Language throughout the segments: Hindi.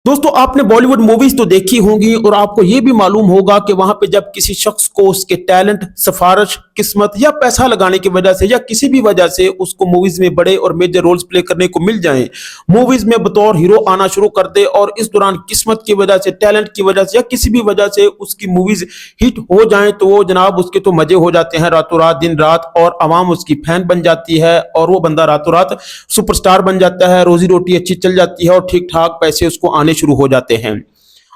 दोस्तों आपने बॉलीवुड मूवीज तो देखी होंगी और आपको ये भी मालूम होगा कि वहां पे जब किसी शख्स को उसके टैलेंट, सिफारिश, किस्मत या पैसा लगाने की वजह से या किसी भी वजह से उसको मूवीज में बड़े और मेजर रोल्स प्ले करने को मिल जाएं, मूवीज में बतौर हीरो आना शुरू कर दे और इस दौरान किस्मत की वजह से, टैलेंट की वजह से या किसी भी वजह से उसकी मूवीज हिट हो जाएं तो वो जनाब उसके तो मजे हो जाते हैं रातों रात, दिन रात, और आवाम उसकी फैन बन जाती है और वो बंदा रातों रात सुपरस्टार बन जाता है, रोजी रोटी अच्छी चल जाती है और ठीक ठाक पैसे उसको आने शुरू हो जाते हैं।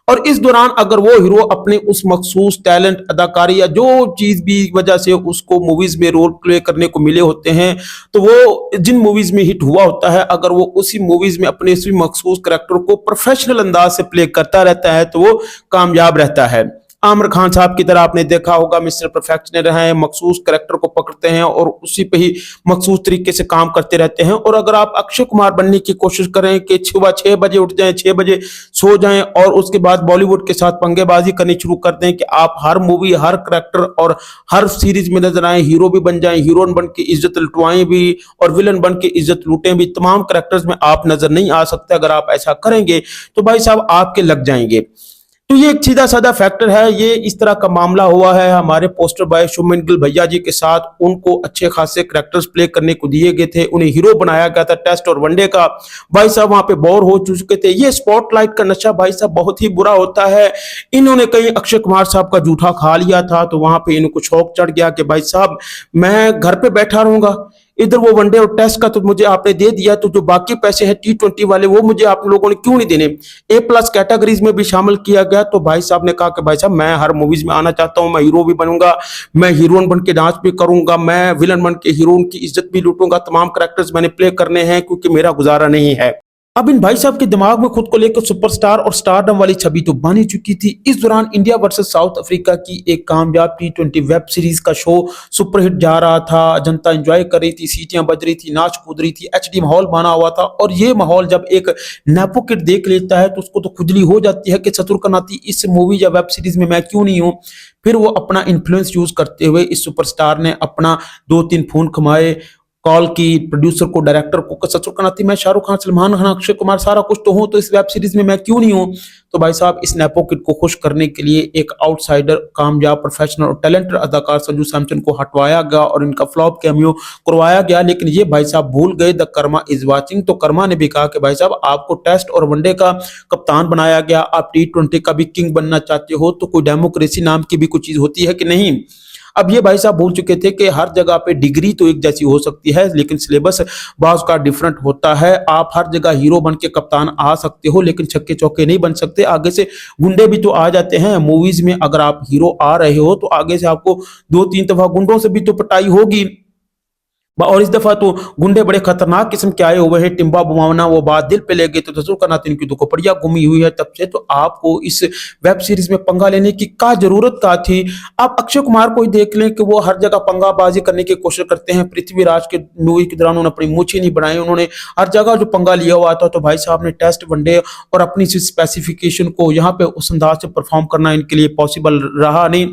और इस दौरान अगर वो हीरो अपने उस मखसूस टैलेंट, अदाकारी या जो चीज भी वजह से उसको मूवीज में रोल प्ले करने को मिले होते हैं, तो वो जिन मूवीज में हिट हुआ होता है, अगर वो उसी मूवीज में अपने इसी मखसूस करेक्टर को प्रोफेशनल अंदाज से प्ले करता रहता है तो वो कामयाब रहता है। आमिर खान साहब की तरह आपने देखा होगा, मिस्टर परफेक्शनर हैं, मखसूस करेक्टर को पकड़ते हैं और उसी पे ही मखसूस तरीके से काम करते रहते हैं। और अगर आप अक्षय कुमार बनने की कोशिश करें कि सुबह 6 बजे उठ जाएं, 6 बजे सो जाएं और उसके बाद बॉलीवुड के साथ पंगेबाजी करनी शुरू कर दें कि आप हर मूवी, हर करेक्टर और हर सीरीज में नजर आए, हीरो भी बन जाएं, हीरोइन बन के इज्जत लुटवाएं भी और विलन बन के इज्जत लूटें भी, तमाम करेक्टर्स में आप नजर नहीं आ सकते। अगर आप ऐसा करेंगे तो भाई साहब आपके लग जाएंगे। तो ये एक सीधा साधा फैक्टर है। ये इस तरह का मामला हुआ है हमारे पोस्टर बॉय शुभमन गिल भैया जी के साथ। उनको अच्छे खासे कैरेक्टर्स प्ले करने को दिए गए थे, उन्हें हीरो बनाया गया था टेस्ट और वनडे का। भाई साहब वहां पे बोर हो चुके थे। ये स्पॉटलाइट का नशा भाई साहब बहुत ही बुरा होता है। इन्होंने कहीं अक्षय कुमार साहब का जूठा खा लिया था तो वहां पे इनको शौक चढ़ गया कि भाई साहब मैं घर पे बैठा रहूंगा, इधर वो वनडे और टेस्ट का तो मुझे आपने दे दिया, तो जो बाकी पैसे हैं T20 वाले वो मुझे आप लोगों ने क्यों नहीं देने। A+ कैटेगरीज में भी शामिल किया गया। तो भाई साहब ने कहा कि भाई साहब मैं हर मूवीज में आना चाहता हूं, मैं हीरो भी बनूंगा, मैं हीरोइन बन के डांस भी करूंगा, मैं विलन बन के हीरोइन की इज्जत भी लूटूंगा, तमाम कैरेक्टर्स मैंने प्ले करने हैं क्योंकि मेरा गुजारा नहीं है। अब इन भाई साहब के दिमाग में खुद को लेकर सुपरस्टार और स्टारडम वाली छवि तो बनी चुकी थी। इस दौरान इंडिया वर्सेस साउथ अफ्रीका की एक कामयाब T20 वेब सीरीज का शो सुपरहिट जा रहा था, जनता एंजॉय कर रही थी, सीटियां बज रही थी, नाच कूद रही थी, HD माहौल बना हुआ था। और ये माहौल जब एक नेपो किड देख लेता है तो उसको तो खुजली हो जाती है कि चतुर का नाती इस मूवी या वेब सीरीज में मैं क्यों नहीं हूं। फिर वो अपना इन्फ्लुएंस यूज करते हुए इस सुपरस्टार ने अपना 2-3 फोन कमाए, कॉल की प्रोड्यूसर को, डायरेक्टर को, ससुर का नाती मैं शाहरुख खान, सलमान खान, अक्षय कुमार सारा कुछ तो हूं, तो इस वेब सीरीज में मैं क्यों नहीं हूं। तो भाई साहब इस नेपो किड को खुश करने के लिए एक आउटसाइडर, कामयाब, प्रोफेशनल और टैलेंटेड अदाकार संजू सैमसन को हटवाया गया और इनका फ्लॉप कैमियो करवाया गया। लेकिन ये भाई साहब भूल गए द कर्मा इज वाचिंग। तो कर्मा ने भी कहा कि भाई साहब आपको टेस्ट और वनडे का कप्तान बनाया गया, आप T20 का भी किंग बनना चाहते हो, तो कोई डेमोक्रेसी नाम की भी कोई चीज होती है कि नहीं। अब ये भाई साहब भूल चुके थे कि हर जगह पे डिग्री तो एक जैसी हो सकती है लेकिन सिलेबस बाज का डिफरेंट होता है। आप हर जगह हीरो बन के कप्तान आ सकते हो लेकिन छक्के चौके नहीं बन सकते। आगे से गुंडे भी तो आ जाते हैं मूवीज में। अगर आप हीरो आ रहे हो तो आगे से आपको 2-3 दफा गुंडों से भी तो पिटाई होगी। और इस दफा तो गुंडे बड़े खतरनाक किस्म के आए हुए हैं, टिम्बा बुमावना वो बात दिल पे ले गए तो ससुर का नाती इनकी तो खोपड़िया घूमी हुई है तब से। तो आपको इस वेब सीरीज में पंगा लेने की क्या जरूरत का थी। आप अक्षय कुमार को ही देख लें कि वो हर जगह पंगाबाजी करने की कोशिश करते हैं। पृथ्वीराज के मूवी के दौरान उन्होंने अपनी मूछें नहीं बनाई, उन्होंने हर जगह जो पंगा लिया हुआ था। तो भाई साहब ने टेस्ट, वनडे और अपनी स्पेसिफिकेशन को यहाँ पे उस अंदाज से परफॉर्म करना इनके लिए पॉसिबल रहा नहीं।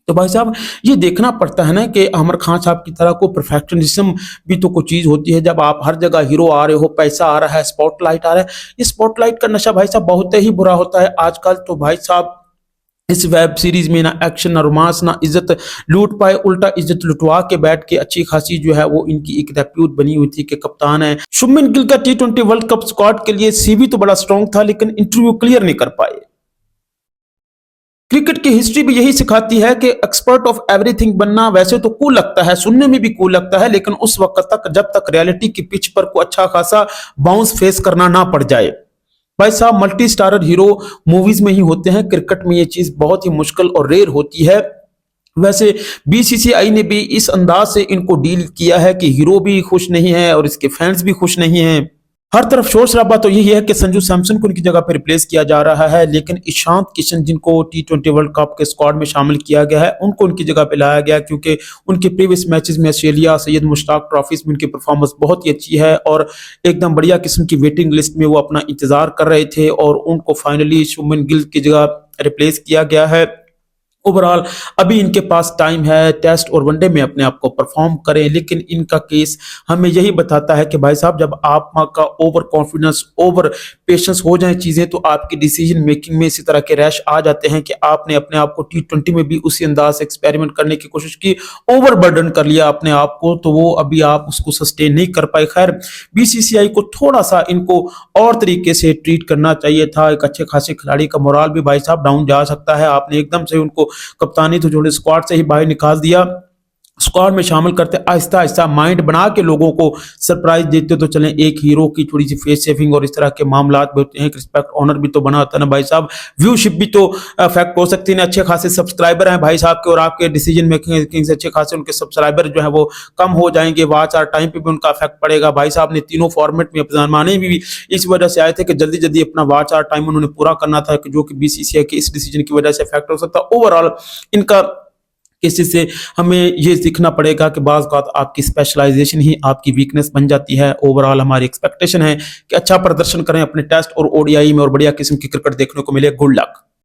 तो भाई साहब ये देखना पड़ता है ना कि आमिर खान साहब की तरह को परफेक्शनिज्म भी तो कोई चीज होती है। जब आप हर जगह हीरो आ रहे हो, पैसा आ रहा है, स्पॉटलाइट आ रहा है, ये स्पॉटलाइट का नशा भाई साहब बहुत ही बुरा होता है आजकल। तो भाई साहब इस वेब सीरीज में ना एक्शन, ना रोमांस, ना इज्जत लूट पाए, उल्टा इज्जत लुटवा के बैठ के अच्छी खासी जो है वो इनकी एक रेप्यूट बनी हुई थी कि कप्तान है। शुभमन गिल का T20 वर्ल्ड कप स्क्वाड के लिए CV तो बड़ा स्ट्रॉन्ग था लेकिन इंटरव्यू क्लियर नहीं कर पाए। क्रिकेट की हिस्ट्री भी यही सिखाती है कि एक्सपर्ट ऑफ एवरीथिंग बनना वैसे तो कूल लगता है, सुनने में भी कूल लगता है, लेकिन उस वक्त तक जब तक रियलिटी की पिच पर को अच्छा खासा बाउंस फेस करना ना पड़ जाए। भाई साहब मल्टी स्टारर हीरो मूवीज में ही होते हैं, क्रिकेट में ये चीज बहुत ही मुश्किल और रेयर होती है। वैसे BCCI ने भी इस अंदाज से इनको डील किया है कि हीरो भी खुश नहीं है और इसके फैंस भी खुश नहीं है। हर तरफ शोर शराबा तो यही है कि संजू सैमसन को उनकी जगह पर रिप्लेस किया जा रहा है, लेकिन ईशांत किशन जिनको T20 वर्ल्ड कप के स्क्वाड में शामिल किया गया है उनको उनकी जगह पे लाया गया क्योंकि उनके प्रीवियस मैचेस में ऑस्ट्रेलिया, सैयद मुश्ताक ट्रॉफीज में उनकी परफॉर्मेंस बहुत ही अच्छी है और एकदम बढ़िया किस्म की वेटिंग लिस्ट में वो अपना इंतजार कर रहे थे और उनको फाइनली शुभमन गिल की जगह रिप्लेस किया गया है। ओवरऑल अभी इनके पास टाइम है टेस्ट और वनडे में अपने आप को परफॉर्म करें, लेकिन इनका केस हमें यही बताता है कि भाई साहब जब आपका ओवर कॉन्फिडेंस ओवर पेशेंस हो जाए चीजें तो आपकी डिसीजन मेकिंग में इसी तरह के रैश आ जाते हैं कि आपने अपने आप को T20 में भी उसी अंदाज से एक्सपेरिमेंट करने की कोशिश की, ओवर बर्डन कर लिया अपने आप को, तो वो अभी आप उसको सस्टेन नहीं कर पाए। खैर बीसीसीआई को थोड़ा सा इनको और तरीके से ट्रीट करना चाहिए था। एक अच्छे खासे खिलाड़ी का मोराल भी भाई साहब डाउन जा सकता है। आपने एकदम से उनको कप्तानी तो छोड़े स्क्वाड से ही बाहर निकाल दिया, स्क्वाड में शामिल करते आहिस्ता आहिस्ता माइंड बना के लोगों को सरप्राइज देते तो चलें। एक हीरो की थोड़ी सी फेस सेविंग और इस तरह के मामला भी होते हैं, एक रिस्पेक्ट ऑनर भी तो बना होता है ना भाई साहब, व्यूशिप भी तो अफेक्ट हो सकती है। अच्छे खासे सब्सक्राइबर हैं भाई साहब के और आपके डिसीजन मेकिंग से अच्छे खासे उनके सब्सक्राइबर जो है वो कम हो जाएंगे, वॉच आवर टाइम पे भी उनका इफेक्ट पड़ेगा। भाई साहब ने तीनों फॉर्मेट में अपनाने भी इस वजह से आए थे कि जल्दी जल्दी अपना वॉच आवर टाइम उन्होंने पूरा करना था, जो कि बीसीसीआई के इस डिसीजन की वजह से इफेक्ट हो सकता है। ओवरऑल इनका किसी से हमें ये सीखना पड़ेगा कि बाज़ बात आपकी स्पेशलाइजेशन ही आपकी वीकनेस बन जाती है। ओवरऑल हमारी एक्सपेक्टेशन है कि अच्छा प्रदर्शन करें अपने टेस्ट और ओडीआई में और बढ़िया किस्म की क्रिकेट देखने को मिले। Good luck.